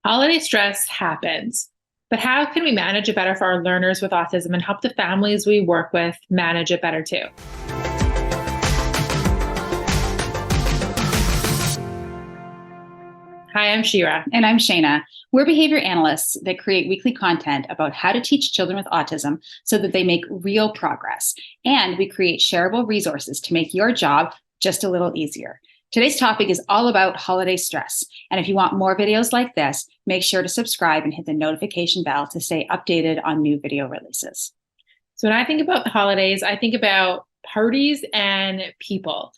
Holiday stress happens, but how can we manage it better for our learners with autism and help the families we work with manage it better too? Hi, I'm Shira. And I'm Shayna. We're behavior analysts that create weekly content about how to teach children with autism so that they make real progress. And we create shareable resources to make your job just a little easier. Today's topic is all about holiday stress. And if you want more videos like this, make sure to subscribe and hit the notification bell to stay updated on new video releases. So when I think about the holidays, I think about parties and people.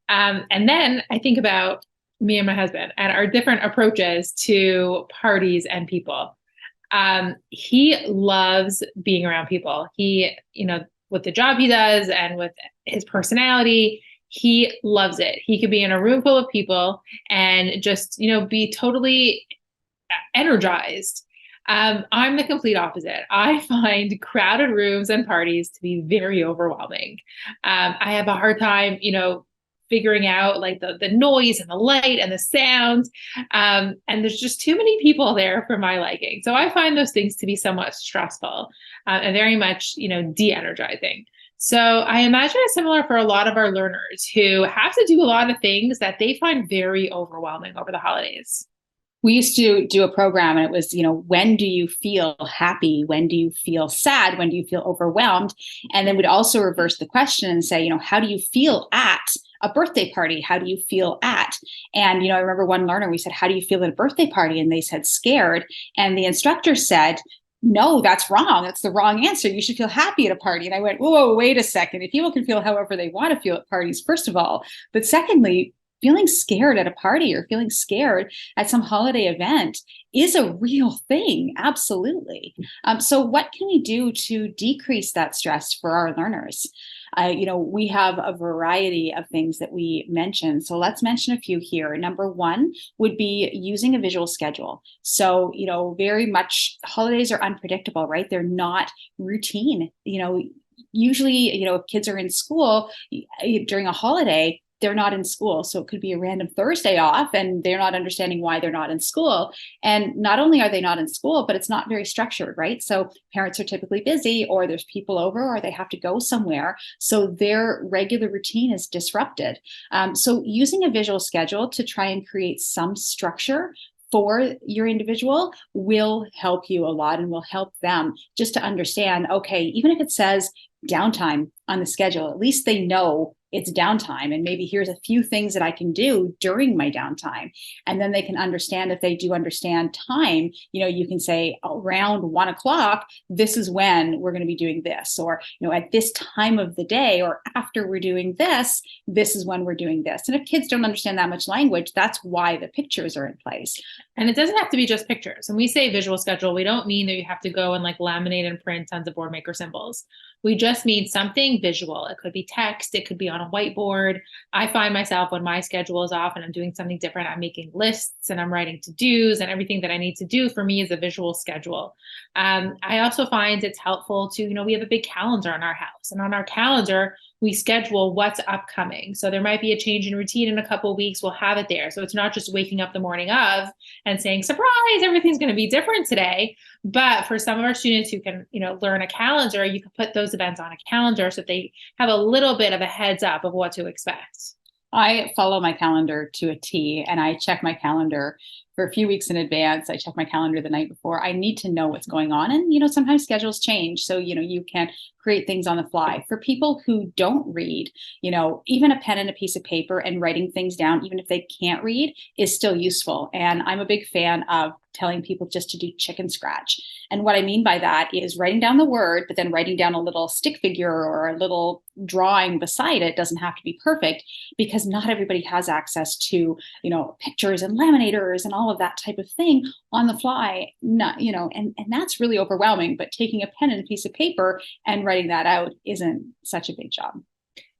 And then I think about me and my husband and our different approaches to parties and people. He loves being around people. With the job he does and with his personality, he loves it. He could be in a room full of people and just, be totally energized. I'm the complete opposite. I find crowded rooms and parties to be very overwhelming. I have a hard time, figuring out like the noise and the light and the sound. And there's just too many people there for my liking. So I find those things to be somewhat stressful and very much, de-energizing. So I imagine it's similar for a lot of our learners who have to do a lot of things that they find very overwhelming over the holidays. We used to do a program and it was, when do you feel happy? When do you feel sad? When do you feel overwhelmed? And then we'd also reverse the question and say, how do you feel at a birthday party? How do you feel at? And, I remember one learner, we said, how do you feel at a birthday party? And they said, scared. And the instructor said, no, that's wrong. That's the wrong answer. You should feel happy at a party. And I went, whoa, wait a second. If people can feel however they want to feel at parties, first of all, but secondly, feeling scared at a party or feeling scared at some holiday event is a real thing. Absolutely. So what can we do to decrease that stress for our learners? We have a variety of things that we mention. So let's mention a few here. Number one would be using a visual schedule. So, very much holidays are unpredictable, right? They're not routine. Usually, if kids are in school during a holiday, they're not in school. So it could be a random Thursday off and they're not understanding why they're not in school. And not only are they not in school, but it's not very structured, right? So parents are typically busy or there's people over or they have to go somewhere. So their regular routine is disrupted. So using a visual schedule to try and create some structure for your individual will help you a lot and will help them just to understand, okay, even if it says downtime on the schedule, at least they know it's downtime. And maybe here's a few things that I can do during my downtime. And then they can understand if they do understand time, you can say around 1 o'clock, this is when we're going to be doing this, or, at this time of the day, or after we're doing this, this is when we're doing this. And if kids don't understand that much language, that's why the pictures are in place. And it doesn't have to be just pictures. When we say visual schedule, we don't mean that you have to go and like laminate and print tons of board maker symbols. We just mean something visual. It could be text. It could be on a whiteboard. I find myself when my schedule is off and I'm doing something different, I'm making lists and I'm writing to-dos and everything that I need to do for me is a visual schedule. I also find it's helpful to, we have a big calendar in our house, and on our calendar, we schedule what's upcoming. So there might be a change in routine in a couple of weeks. We'll have it there. So it's not just waking up the morning of and saying, surprise, everything's going to be different today. But for some of our students who can, learn a calendar, you can put those events on a calendar so that they have a little bit of a heads up of what to expect. I follow my calendar to a T, and I check my calendar for a few weeks in advance. I check my calendar the night before. I need to know what's going on. And, sometimes schedules change. So, you can create things on the fly. For people who don't read, even a pen and a piece of paper and writing things down, even if they can't read, is still useful. And I'm a big fan of telling people just to do chicken scratch. And what I mean by that is writing down the word, but then writing down a little stick figure or a little drawing beside it. Doesn't have to be perfect because not everybody has access to, pictures and laminators and all of that type of thing on the fly. Not, and that's really overwhelming, but taking a pen and a piece of paper and writing that out isn't such a big job.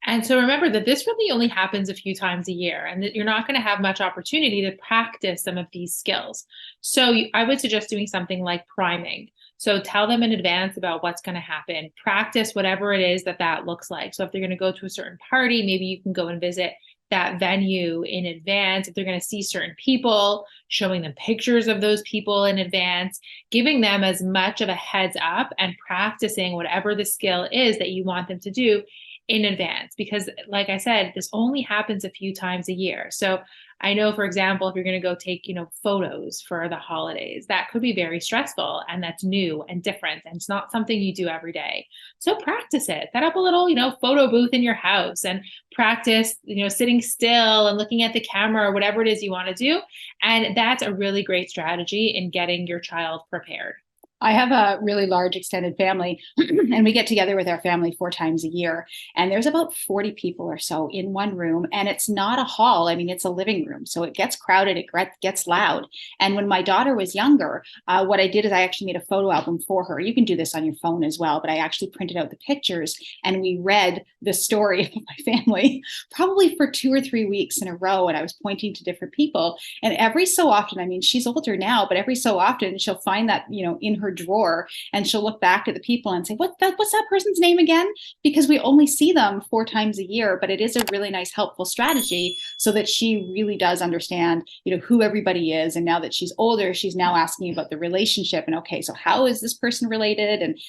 And so remember that this really only happens a few times a year and that you're not going to have much opportunity to practice some of these skills. So I would suggest doing something like priming. So tell them in advance about what's going to happen. Practice whatever it is that looks like. So if they're going to go to a certain party, maybe you can go and visit that venue in advance. If they're going to see certain people, showing them pictures of those people in advance, giving them as much of a heads up and practicing whatever the skill is that you want them to do in advance. Because like I said, this only happens a few times a year. So I know, for example, if you're going to go take, photos for the holidays, that could be very stressful, and that's new and different. And it's not something you do every day. So practice it. Set up a little, photo booth in your house and practice, sitting still and looking at the camera or whatever it is you want to do. And that's a really great strategy in getting your child prepared. I have a really large extended family, and we get together with our family 4 times a year. And there's about 40 people or so in one room, and it's not a hall. I mean, it's a living room. So it gets crowded, it gets loud. And when my daughter was younger, what I did is I actually made a photo album for her. You can do this on your phone as well, but I actually printed out the pictures and we read the story of my family probably for 2 or 3 weeks in a row. And I was pointing to different people. And every so often, I mean, she's older now, but every so often she'll find that, in her drawer, and she'll look back at the people and say, what's that person's name again? Because we only see them 4 times a year, but it is a really nice, helpful strategy so that she really does understand, who everybody is. And now that she's older, she's now asking about the relationship and, okay, so how is this person related? And,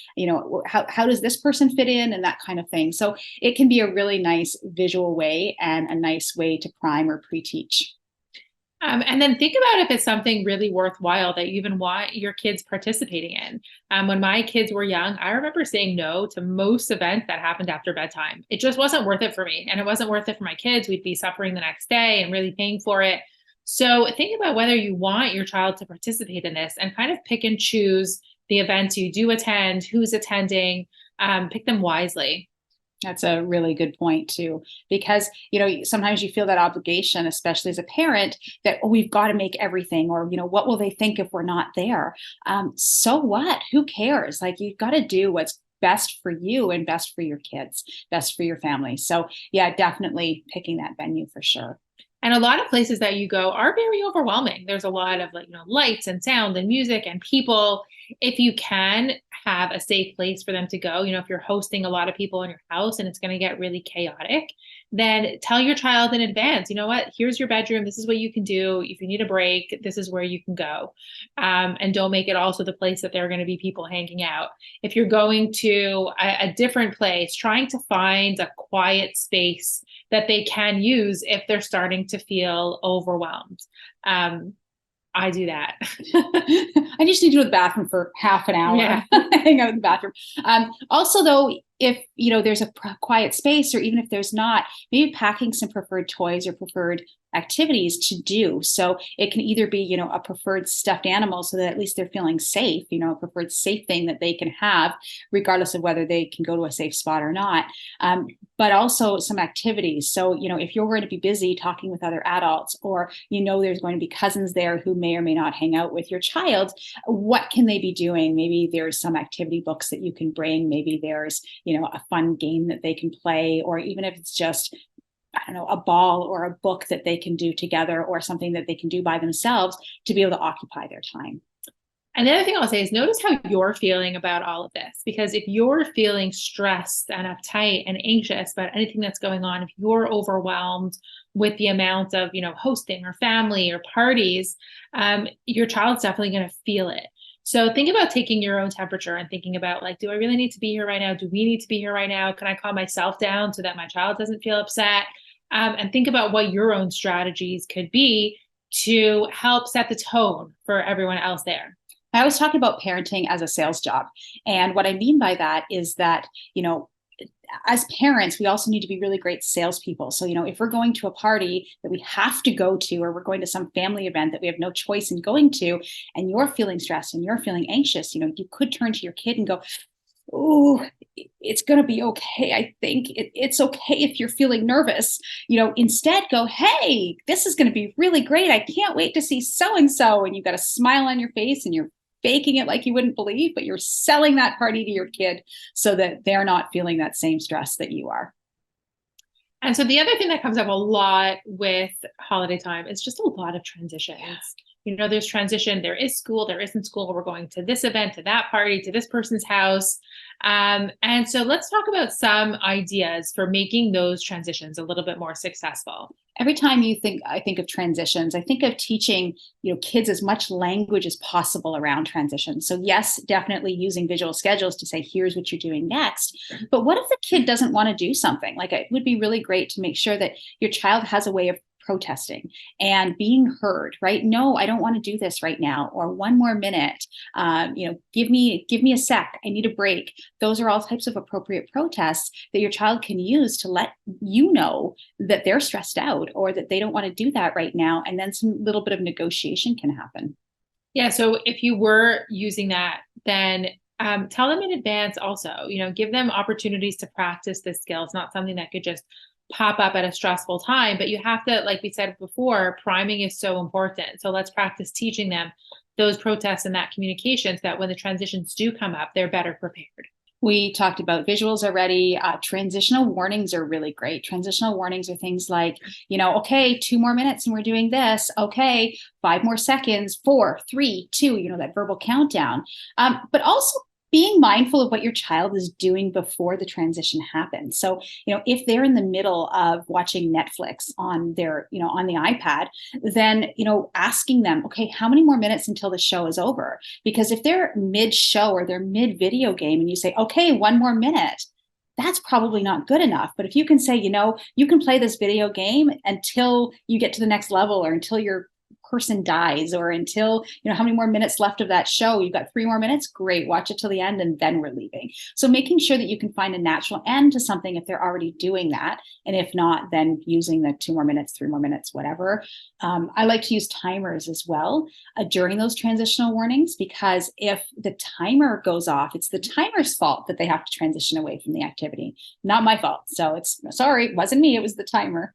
how does this person fit in, and that kind of thing. So it can be a really nice visual way and a nice way to prime or pre-teach. And then think about if it's something really worthwhile that you even want your kids participating in. When my kids were young, I remember saying no to most events that happened after bedtime. It just wasn't worth it for me. And it wasn't worth it for my kids. We'd be suffering the next day and really paying for it. So think about whether you want your child to participate in this, and kind of pick and choose the events you do attend, who's attending, pick them wisely. That's a really good point too, because, sometimes you feel that obligation, especially as a parent, that we've got to make everything, or, what will they think if we're not there? So what? Who cares? Like, you've got to do what's best for you and best for your kids, best for your family. So yeah, definitely picking that venue for sure. And a lot of places that you go are very overwhelming. There's a lot of lights and sound and music and people. If you can have a safe place for them to go, if you're hosting a lot of people in your house and it's going to get really chaotic, then tell your child in advance, what, here's your bedroom. This is what you can do. If you need a break, this is where you can go. And don't make it also the place that there are going to be people hanging out. If you're going to a different place, trying to find a quiet space that they can use if they're starting to feel overwhelmed. I do that. I just need to go to the bathroom for half an hour. Yeah. Hang out in the bathroom. Also, though, if there's a quiet space, or even if there's not, maybe packing some preferred toys or preferred activities to do. So it can either be, a preferred stuffed animal, so that at least they're feeling safe, a preferred safe thing that they can have, regardless of whether they can go to a safe spot or not. But also some activities. So, if you're going to be busy talking with other adults, or, there's going to be cousins there who may or may not hang out with your child, what can they be doing? Maybe there's some activity books that you can bring. Maybe there's, a fun game that they can play, or even if it's just, I don't know, a ball or a book that they can do together, or something that they can do by themselves to be able to occupy their time. And the other thing I'll say is notice how you're feeling about all of this, because if you're feeling stressed and uptight and anxious about anything that's going on, if you're overwhelmed with the amount of, hosting or family or parties, your child's definitely going to feel it. So think about taking your own temperature and thinking about, like, do I really need to be here right now? Do we need to be here right now? Can I calm myself down so that my child doesn't feel upset? And think about what your own strategies could be to help set the tone for everyone else there. I always talk about parenting as a sales job. And what I mean by that is that, as parents, we also need to be really great salespeople. So, if we're going to a party that we have to go to, or we're going to some family event that we have no choice in going to, and you're feeling stressed and you're feeling anxious, you could turn to your kid and go, oh, it's going to be okay. I think it's okay if you're feeling nervous. Instead go, hey, this is going to be really great. I can't wait to see so-and-so. And you've got a smile on your face and you're faking it like you wouldn't believe, but you're selling that party to your kid so that they're not feeling that same stress that you are. And so the other thing that comes up a lot with holiday time is just a lot of transitions. there's transition, there is school, there isn't school, we're going to this event, to that party, to this person's house. And so let's talk about some ideas for making those transitions a little bit more successful. Every time I think of transitions, I think of teaching, kids as much language as possible around transitions. So yes, definitely using visual schedules to say, here's what you're doing next. But what if the kid doesn't want to do something? Like, it would be really great to make sure that your child has a way of protesting and being heard, right? No, I don't want to do this right now, or one more minute. Give me a sec. I need a break. Those are all types of appropriate protests that your child can use to let you know that they're stressed out or that they don't want to do that right now. And then some little bit of negotiation can happen. Yeah. So if you were using that, then tell them in advance also, give them opportunities to practice this skill. It's not something that could just pop up at a stressful time, but you have to, like we said before, priming is so important. So let's practice teaching them those protests and that communication so that when the transitions do come up, they're better prepared. We talked about visuals already. Transitional warnings are really great. Transitional warnings are things like, okay, 2 more minutes and we're doing this. Okay, 5 more seconds, 4, 3, 2, that verbal countdown. But also being mindful of what your child is doing before the transition happens. So, if they're in the middle of watching Netflix on their, on the iPad, then, asking them, okay, how many more minutes until the show is over? Because if they're mid-show or they're mid-video game and you say, okay, 1 more minute, that's probably not good enough. But if you can say, you can play this video game until you get to the next level or until your person dies or until, how many more minutes left of that show, you've got 3 more minutes, great, watch it till the end and then we're leaving. So making sure that you can find a natural end to something if they're already doing that. And if not, then using the 2 more minutes, 3 more minutes, whatever. I like to use timers as well during those transitional warnings, because if the timer goes off, it's the timer's fault that they have to transition away from the activity, not my fault. So sorry, it wasn't me, it was the timer.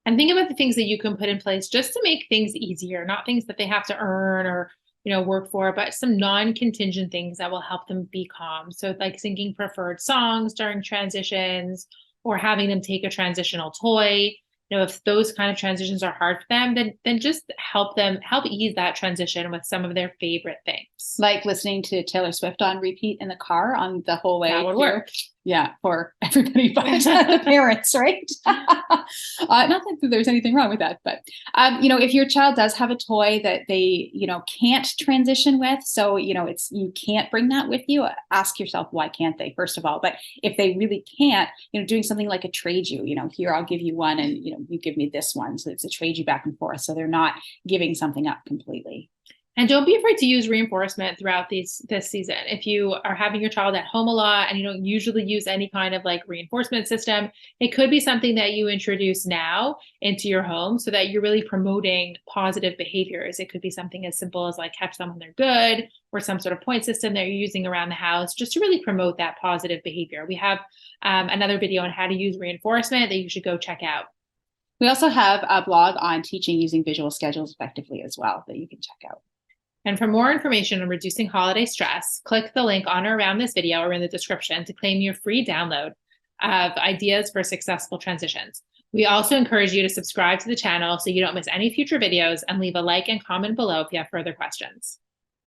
And think about the things that you can put in place just to make things easier, not things that they have to earn or, work for, but some non-contingent things that will help them be calm. So like singing preferred songs during transitions or having them take a transitional toy. If those kind of transitions are hard for them, then just help ease that transition with some of their favorite things. Like listening to Taylor Swift on repeat in the car on the whole way. That would work. Yeah, for everybody but the parents, right? Not that there's anything wrong with that, but if your child does have a toy that they can't transition with, so you can't bring that with you, ask yourself, why can't they, first of all? But if they really can't, doing something like a trade you, here, I'll give you one and you give me this one, so it's a trade you back and forth, so they're not giving something up completely. And don't be afraid to use reinforcement throughout this season. If you are having your child at home a lot and you don't usually use any kind of like reinforcement system, it could be something that you introduce now into your home so that you're really promoting positive behaviors. It could be something as simple as like catch them when they're good, or some sort of point system that you're using around the house just to really promote that positive behavior. We have another video on how to use reinforcement that you should go check out. We also have a blog on teaching using visual schedules effectively as well that you can check out. And for more information on reducing holiday stress, click the link on or around this video or in the description to claim your free download of ideas for successful transitions. We also encourage you to subscribe to the channel so you don't miss any future videos, and leave a like and comment below if you have further questions.